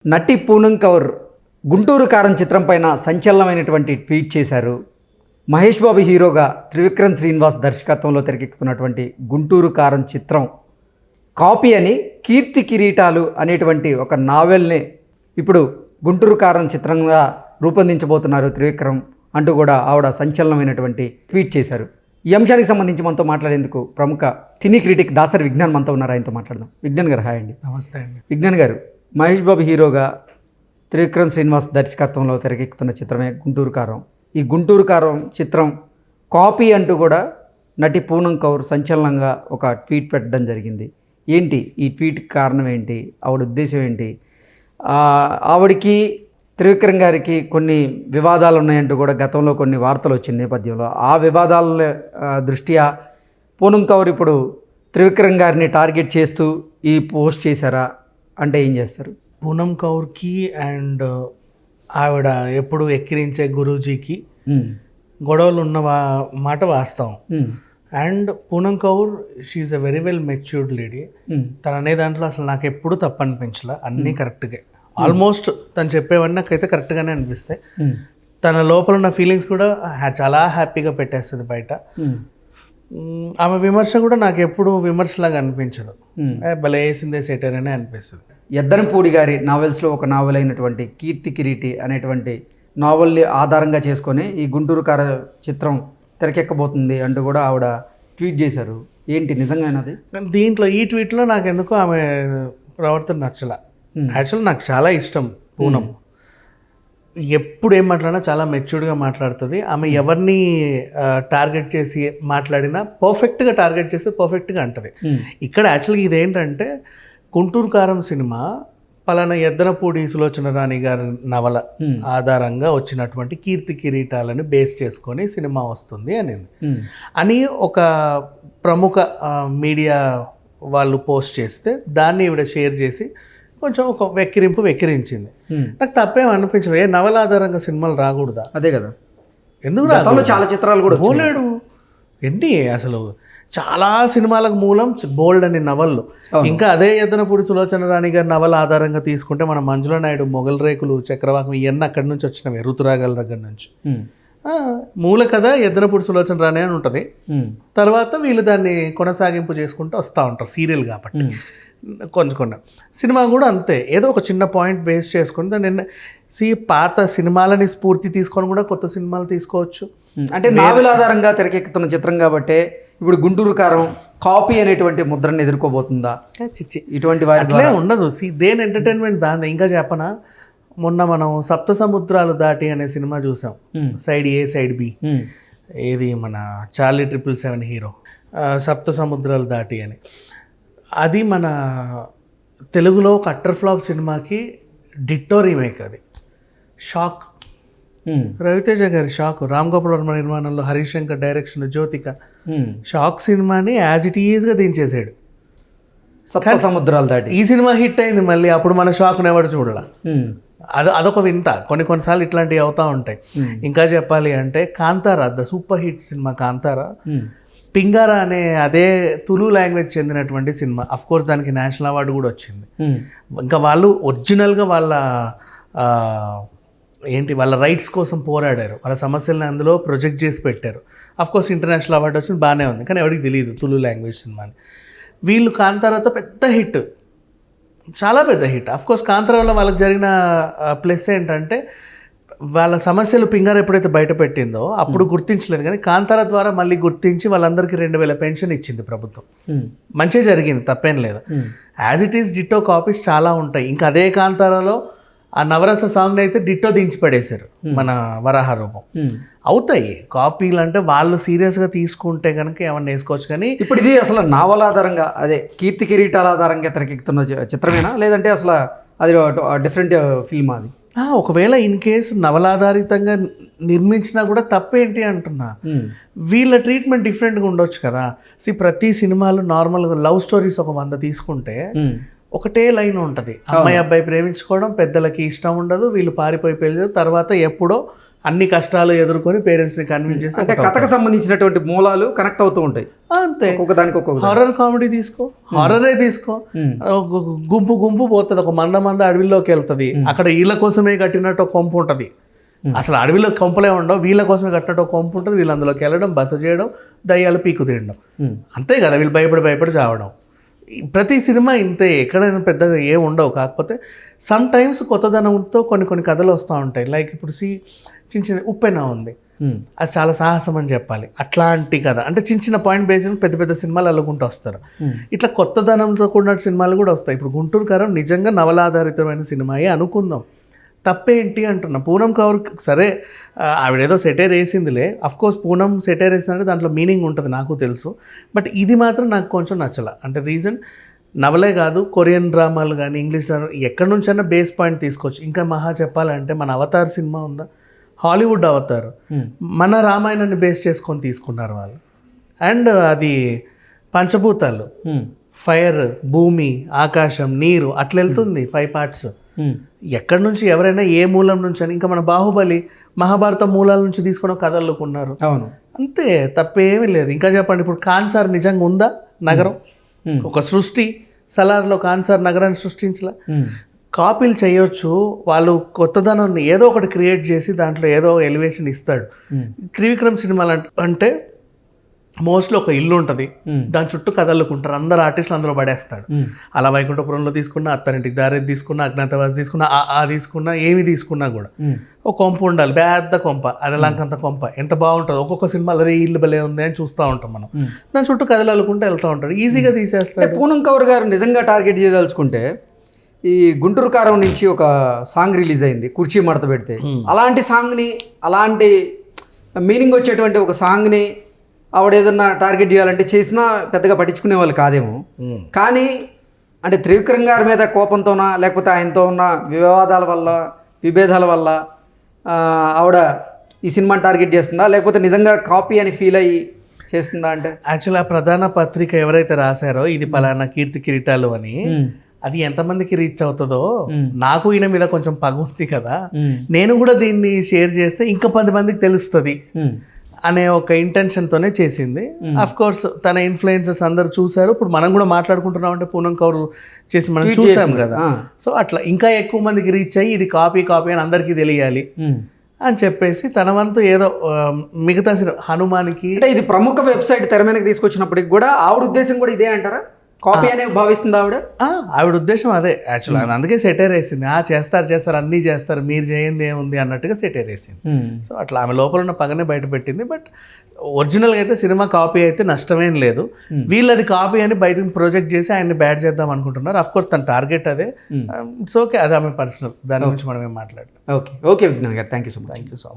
నటి పూనం కౌర్ గుంటూరు కారం చిత్రం పైన సంచలనమైనటువంటి ట్వీట్ చేశారు. మహేష్ బాబు హీరోగా త్రివిక్రమ్ శ్రీనివాస్ దర్శకత్వంలో తెరకెక్కుతున్నటువంటి గుంటూరు కారం చిత్రం కాపీ అని కీర్తి కిరీటాలు అనేటువంటి ఒక నావెల్ని ఇప్పుడు గుంటూరు కారం చిత్రంగా రూపొందించబోతున్నారు త్రివిక్రమ్ అంటూ కూడా ఆవిడ సంచలనమైనటువంటి ట్వీట్ చేశారు. ఈ అంశానికి సంబంధించి మనతో మాట్లాడేందుకు ప్రముఖ సినీ క్రిటిక్ దాసరి విజ్ఞాన్ మనతో ఉన్నారు. ఆయనతో మాట్లాడదాం. విజ్ఞాన్ గారు హాయ్ అండి. నమస్తే అండి. విజ్ఞాన్ గారు, మహేష్ బాబు హీరోగా త్రివిక్రమ్ శ్రీనివాస్ దర్శకత్వంలో తెరకెక్కుతున్న చిత్రమే గుంటూరు కారం. ఈ గుంటూరు కారం చిత్రం కాపీ అంటూ కూడా నటి పూనం కౌర్ సంచలనంగా ఒక ట్వీట్ పెట్టడం జరిగింది. ఏంటి ఈ ట్వీట్కి కారణం ఏంటి? ఆవిడ ఉద్దేశం ఏంటి? ఆవిడకి త్రివిక్రమ్ గారికి కొన్ని వివాదాలు ఉన్నాయంటూ కూడా గతంలో కొన్ని వార్తలు వచ్చిన నేపథ్యంలో ఆ వివాదాల దృష్ట్యా పూనం కౌర్ ఇప్పుడు త్రివిక్రమ్ గారిని టార్గెట్ చేస్తూ ఈ పోస్ట్ చేశారా అంటే ఏం చేస్తారు? పూనం కౌర్కి అండ్ ఆవిడ ఎప్పుడు ఎక్కిరించే గురూజీకి గొడవలు ఉన్న మాట వాస్తవం. And Poonam Kaur she is a very well matured lady. తను అనే దాంట్లో అసలు నాకు ఎప్పుడు తప్పు అనిపించలే, అన్నీ కరెక్ట్గా, ఆల్మోస్ట్ తను చెప్పేవన్నీ నాకైతే కరెక్ట్గానే అనిపిస్తాయి. తన లోపల ఉన్న ఫీలింగ్స్ కూడా చాలా హ్యాపీగా పెట్టేస్తుంది బయట. ఆమె విమర్శ కూడా నాకు ఎప్పుడు విమర్శలాగా అనిపించదు, భలే వేసిందే సెటర్ అనే అనిపిస్తుంది. ఎద్దనపూడి గారి నావెల్స్లో ఒక నావెల్ అయినటువంటి కీర్తి కిరీటి అనేటువంటి నావెల్ని ఆధారంగా చేసుకొని ఈ గుంటూరు కార చిత్రం తెరకెక్కబోతుంది అంటూ కూడా ఆవిడ ట్వీట్ చేశారు. ఏంటి నిజంగానది? దీంట్లో ఈ ట్వీట్లో నాకు ఎందుకు ఆమె ప్రవర్తన నచ్చల. యాక్చువల్ నాకు చాలా ఇష్టం పూనం. ఎప్పుడు ఏం మాట్లాడినా చాలా మెచ్యూర్డ్గా మాట్లాడుతుంది. ఆమె ఎవరిని టార్గెట్ చేసి మాట్లాడినా పర్ఫెక్ట్గా టార్గెట్ చేస్తే పర్ఫెక్ట్గా అంటది. ఇక్కడ యాక్చువల్గా ఇదేంటంటే గుంటూరు కారం సినిమా పలానా ఎద్దనపూడి సులోచన రాణి గారి నవల ఆధారంగా వచ్చినటువంటి కీర్తి కిరీటాలను బేస్ చేసుకొని సినిమా వస్తుంది అని ఒక ప్రముఖ మీడియా వాళ్ళు పోస్ట్ చేస్తే దాన్ని ఈవిడ షేర్ చేసి కొంచెం ఒక వెక్కిరించింది. నాకు తప్పేం అనిపించదు. ఏ నవల ఆధారంగా సినిమాలు రాకూడదా? అదే కదా, ఎందుకు చాలా చిత్రాలు కూడా పోలేడు ఏంటి? అసలు చాలా సినిమాలకు మూలం బోల్డ్ అని నవళ్ళు. ఇంకా అదే ఎద్దనపూడి సులోచన రాణి గారి నవల ఆధారంగా తీసుకుంటే మన మంజుల నాయుడు మొగల్ రేకులు చక్రవాకం ఇవన్నీ అక్కడి నుంచి వచ్చినవి, ఋతురాగాల దగ్గర నుంచి. మూల కథ ఎద్దనపూడి సులోచన రాణి అని ఉంటుంది. తర్వాత వీళ్ళు దాన్ని కొనసాగింపు చేసుకుంటూ వస్తూ ఉంటారు సీరియల్ కాబట్టి. కొంచెం సినిమా కూడా అంతే, ఏదో ఒక చిన్న పాయింట్ బేస్ చేసుకుని దాన్ని పాత సినిమాలని స్ఫూర్తి తీసుకొని కూడా కొత్త సినిమాలు తీసుకోవచ్చు. అంటే నావెల్ ఆధారంగా తెరకెక్కుతున్న చిత్రం కాబట్టి ఇప్పుడు గుంటూరు కారం కాపీ అనేటువంటి ముద్రను ఎదుర్కోబోతుందా? ఇటువంటి వారి ఉండదు. దేని ఎంటర్టైన్మెంట్ దాని. ఇంకా చెప్పనా, మొన్న మనం సప్త సముద్రాలు దాటి అనే సినిమా చూసాం, సైడ్ ఏ సైడ్ బి. ఏది మన చార్లీ 777 హీరో, సప్త సముద్రాలు దాటి అని. అది మన తెలుగులో ఒక అట్టర్ ఫ్లాప్ సినిమాకి డిట్టో రీమేక్. అది షాక్, రవితేజ గారి షాక్, రామ్ గోపాల్ వర్మ నిర్మాణంలో, హరీష్ శంకర్ డైరెక్షన్, జ్యోతిక. షాక్ సినిమాని యాజ్ ఇట్ ఈజ్గా దించేసాడు. సప్త సముద్రాలు దాటి ఈ సినిమా హిట్ అయింది మళ్ళీ. అప్పుడు మన షాక్ను ఎవరు చూడాల. అదొక వింత. కొన్నిసార్లు ఇట్లాంటివి అవుతూ ఉంటాయి. ఇంకా చెప్పాలి అంటే కాంతారా, ద సూపర్ హిట్ సినిమా కాంతారా, పింగారా అనే అదే తులు లాంగ్వేజ్ చెందినటువంటి సినిమా. అఫ్కోర్స్ దానికి నేషనల్ అవార్డు కూడా వచ్చింది. ఇంకా వాళ్ళు ఒరిజినల్గా వాళ్ళ రైట్స్ కోసం పోరాడారు, వాళ్ళ సమస్యలను అందులో ప్రొజెక్ట్ చేసి పెట్టారు. అఫ్కోర్స్ ఇంటర్నేషనల్ అవార్డు వచ్చింది, బాగానే ఉంది. కానీ ఎవరికి తెలియదు తులు లాంగ్వేజ్ సినిమా అని. వీళ్ళు కాంతారాతో పెద్ద హిట్, చాలా పెద్ద హిట్. అఫ్కోర్స్ కాంతారా వల్ల వాళ్ళకి జరిగిన ప్లస్ ఏంటంటే వాళ్ళ సమస్యలు పింగారా ఎప్పుడైతే బయట పెట్టిందో అప్పుడు గుర్తించలేదు, కానీ కాంతారా ద్వారా మళ్ళీ గుర్తించి వాళ్ళందరికీ 2000 పెన్షన్ ఇచ్చింది ప్రభుత్వం. మంచిగా జరిగింది, తప్పేం లేదు. As it is ditto copies చాలా ఉంటాయి. ఇంకా అదే కాంతారాలో ఆ నవరస సాంగ్ అయితే డిట్టో దించి పడేశారు మన వరాహ రూపం. అవుతాయి కాపీలు, అంటే వాళ్ళు సీరియస్గా తీసుకుంటే కనుక ఏమన్నా వేసుకోవచ్చు. కానీ ఇప్పుడు ఇది అసలు నావల్ ఆధారంగా, అదే కీర్తి కిరీటాల ఆధారంగా తెరకెక్కుతున్న చిత్రమేనా, లేదంటే అసలు అది డిఫరెంట్ ఫిల్మ్? అది ఒకవేళ ఇన్ కేసు నవలాధారితంగా నిర్మించినా కూడా తప్పేంటి అంటున్నా. వీళ్ళ ట్రీట్మెంట్ డిఫరెంట్గా ఉండొచ్చు కదా. ప్రతి సినిమాలు నార్మల్గా లవ్ స్టోరీస్ ఒక 100 తీసుకుంటే ఒకటే లైన్ ఉంటుంది, అమ్మాయి అబ్బాయి ప్రేమించుకోవడం, పెద్దలకి ఇష్టం ఉండదు, వీళ్ళు పారిపోయి పెళ్ళి, తర్వాత ఎప్పుడో అన్ని కష్టాలు ఎదుర్కొని పేరెంట్స్ని కన్విన్స్ చేసి అంటే కథకు సంబంధించినటువంటి మూలాలు కనెక్ట్ అవుతూ ఉంటాయి అంతే. ఒక్కొక్క దానికి ఒక్కొక్క హారర్ కామెడీ తీసుకో, హారరే తీసుకో, గుంపు గుంపు పోతుంది, ఒక మంద అడవిలోకి వెళ్తుంది, అక్కడ వీళ్ళ కోసమే కట్టినట్టు ఒక కొంపు ఉంటుంది, అసలు అడవిలో కొంపలే ఉండవు, వీళ్ళ కోసమే కట్టినట్టు ఒక కొంపు ఉంటుంది, వీళ్ళు అందులోకి వెళ్ళడం, బస చేయడం, దయ్యాలు పీకు తీయడం, అంతే కదా, వీళ్ళు భయపడి చావడం. ప్రతి సినిమా ఇంతే, ఎక్కడైనా పెద్దగా ఏం ఉండవు. కాకపోతే సమ్ టైమ్స్ కొత్తదనంతో కొన్ని కథలు వస్తూ ఉంటాయి. లైక్ ఇప్పుడు చిన్న ఉప్పెన ఉంది, అది చాలా సాహసం అని చెప్పాలి, అట్లాంటి కథ. అంటే చిన్న పాయింట్ బేస్ పెద్ద సినిమాలు అల్లుకుంటూ వస్తారు. ఇట్లా కొత్తదనంతో కూడిన సినిమాలు కూడా వస్తాయి. ఇప్పుడు గుంటూరు కారం నిజంగా నవలాధారితమైన సినిమాయే అనుకుందాం, తప్పేంటి అంటున్నా. పూనం కౌర్ సరే ఆవిడేదో సెటైర్ వేసిందిలే, అఫ్కోర్స్ పూనం సెటైర్ వేసిందంటే దాంట్లో మీనింగ్ ఉంటుంది, నాకు తెలుసు. బట్ ఇది మాత్రం నాకు కొంచెం నచ్చల. అంటే రీజన్ నవలే కాదు, కొరియన్ డ్రామాలు కానీ ఇంగ్లీష్ డ్రామా ఎక్కడి నుంచైనా బేస్ పాయింట్ తీసుకోవచ్చు. ఇంకా మహా చెప్పాలంటే మన అవతార్ సినిమా ఉందా, హాలీవుడ్ అవతార్, మన రామాయణాన్ని బేస్ చేసుకొని తీసుకున్నారు వాళ్ళు. అండ్ అది పంచభూతాలు, ఫైర్, భూమి, ఆకాశం, నీరు, అట్లా వెళ్తుంది 5 parts. ఎక్కడి నుంచి ఎవరైనా ఏ మూలం నుంచి అని, ఇంకా మన బాహుబలి మహాభారత మూలాల నుంచి తీసుకుని కథల్లుకున్నారు. అవును, అంతే, తప్పేమీ లేదు. ఇంకా చెప్పండి, ఇప్పుడు కాన్సార్ నిజంగా ఉందా నగరం, ఒక సృష్టి, సలార్లో కాన్సార్ నగరాన్ని సృష్టించలా. కాపీలు చేయొచ్చు, వాళ్ళు కొత్తదనాన్ని ఏదో ఒకటి క్రియేట్ చేసి దాంట్లో ఏదో ఎలివేషన్ ఇస్తాడు. త్రివిక్రమ్ సినిమాలు అంటే మోస్ట్లీ ఒక ఇల్లు ఉంటుంది, దాని చుట్టూ కథలుకుంటారు, అందరు ఆర్టిస్టులు అందులో పడేస్తాడు. అలా వైకుంఠపురంలో తీసుకున్నా, అత్తారింటికి దారి తీసుకున్నా, అజ్ఞాతవాసి తీసుకున్నా, తీసుకున్నా, ఏమి తీసుకున్నా కూడా ఒక కొంప ఉండాలి, పెద్ద కొంప, అది లంకంత కొంప, ఎంత బాగుంటుంది. ఒక్కొక్క సినిమాలో అరే ఇల్లు భలే ఉంది అని చూస్తూ ఉంటాం మనం, దాని చుట్టూ కథలు అల్లుకుంటూ వెళ్తూ ఉంటాడు, ఈజీగా తీసేస్తాడు. పూనం కౌర్ గారు నిజంగా టార్గెట్ చేయదలుచుకుంటే ఈ గుంటూరు కారం నుంచి ఒక సాంగ్ రిలీజ్ అయింది, కుర్చీ మడత పెడితే, అలాంటి సాంగ్ని, అలాంటి మీనింగ్ వచ్చేటువంటి ఒక సాంగ్ని ఆవిడ ఏదన్నా టార్గెట్ చేయాలంటే చేసినా పెద్దగా పట్టించుకునే వాళ్ళు కాదేమో. కానీ అంటే త్రివిక్రమ్ గారి మీద కోపంతోనా, లేకపోతే ఆయనతో ఉన్న విభేదాల వల్ల ఆవిడ ఈ సినిమాని టార్గెట్ చేస్తుందా, లేకపోతే నిజంగా కాపీ అని ఫీల్ అయ్యి చేస్తుందా? అంటే యాక్చువల్ ఆ ప్రధాన పత్రిక ఎవరైతే రాశారో ఇది పలానా కీర్తి కిరీటాలు అని, అది ఎంతమందికి రీచ్ అవుతుందో, నాకు ఈయన మీద కొంచెం పగ ఉంది కదా, నేను కూడా దీన్ని షేర్ చేస్తే ఇంకా 10 మందికి తెలుస్తుంది అనే ఒక ఇంటెన్షన్తోనే చేసింది. అఫ్ కోర్స్ తన ఇన్ఫ్లుయెన్సెస్ అందరు చూసారు. ఇప్పుడు మనం కూడా మాట్లాడుకుంటున్నాం అంటే పూనం కౌర్ చేసి మనం చూసాం కదా. సో అట్లా ఇంకా ఎక్కువ మందికి రీచ్ అయ్యి ఇది కాపీ అని అందరికీ తెలియాలి అని చెప్పేసి తన వంతు ఏదో మిగతా హనుమాన్కి, అంటే ఇది ప్రముఖ వెబ్సైట్ తెర మీదకి తీసుకొచ్చినప్పటికి కూడా ఆవిడ ఉద్దేశం కూడా ఇదే అంటారా, కాపీ అనే భావిస్తుంది ఆవిడ ఉద్దేశం అదే యాక్చువల్. అందుకే సెటైర్ వేసింది, చేస్తారు అన్నీ చేస్తారు, మీరు చేయండి ఏముంది అన్నట్టుగా సెటైర్ వేసింది. సో అట్లా ఆమె లోపల ఉన్న పగనే బయట పెట్టింది. బట్ ఒరిజినల్గా అయితే సినిమా కాపీ అయితే నష్టమేం లేదు. వీళ్ళది కాపీ అని బయటకు ప్రొజెక్ట్ చేసి ఆయన్ని బ్యాడ్ చేద్దాం అనుకుంటున్నారు. అఫ్ కోర్స్ తన టార్గెట్ అదే. ఇట్స్ ఓకే, అది ఆమె పర్సనల్, దాని గురించి మనం ఏం మాట్లాడలేదు. ఓకే విజ్ఞాన్ గారు, థ్యాంక్ యూ సో మచ్.